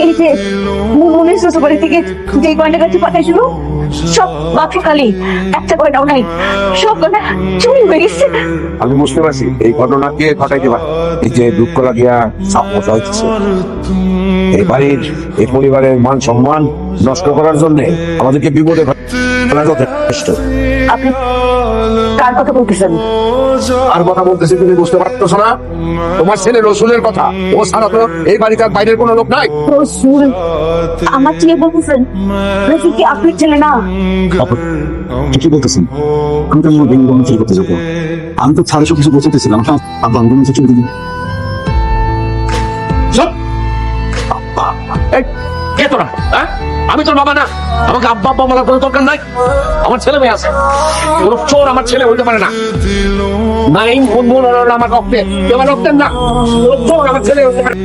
এই যে মুনমুনের শ্বশুরবাড়ি থেকে যে গয়না গাছি পাঠাইছিল সব বাকি খালি, একটা গয়নাও নাই, সব গয়না চুরি হয়ে গেছে। আমি বুঝতে পারছি এই ঘটনাকে ঘটাইতে পারে, এই যে দুঃখ লাগিয়া সাপোর্ট হইতেছে এই বাড়ির এই পরিবারের মান সম্মান নষ্ট করার জন্য আমাদেরকে বিপদে ফেলা যথেষ্ট। আপনি কার কথা বলতেছেন? আর কথা বলতেছি তুমি বুঝতে পারছো না? তোমার ছেলে রসুলের কথা। ও ছাড়া তো এই বাড়িটার বাইরের কোনো লোক নাই। রসুল? আমার ছেলে বলতেছেন? রসুল কি আপনার ছেলে না? কি বলতেছেন? আমি তো মনে ভেঙে বন্ধ করতে যাবো। আমি তো ছাড়া সব কিছু বলতেছিলাম। আব্বা আমি কিছু দিন। কে তোরা? আমি তোর বাবা না, আমাকে আব্বা আব্বা বলার কোনো দরকার নাই। আমার ছেলে মেয়ে আছে, কোনো চোর আমার ছেলে হইতে পারে না। নাই আমার রক্তে, আমার রক্তের না, চোর আমার ছেলে হইতে পারে।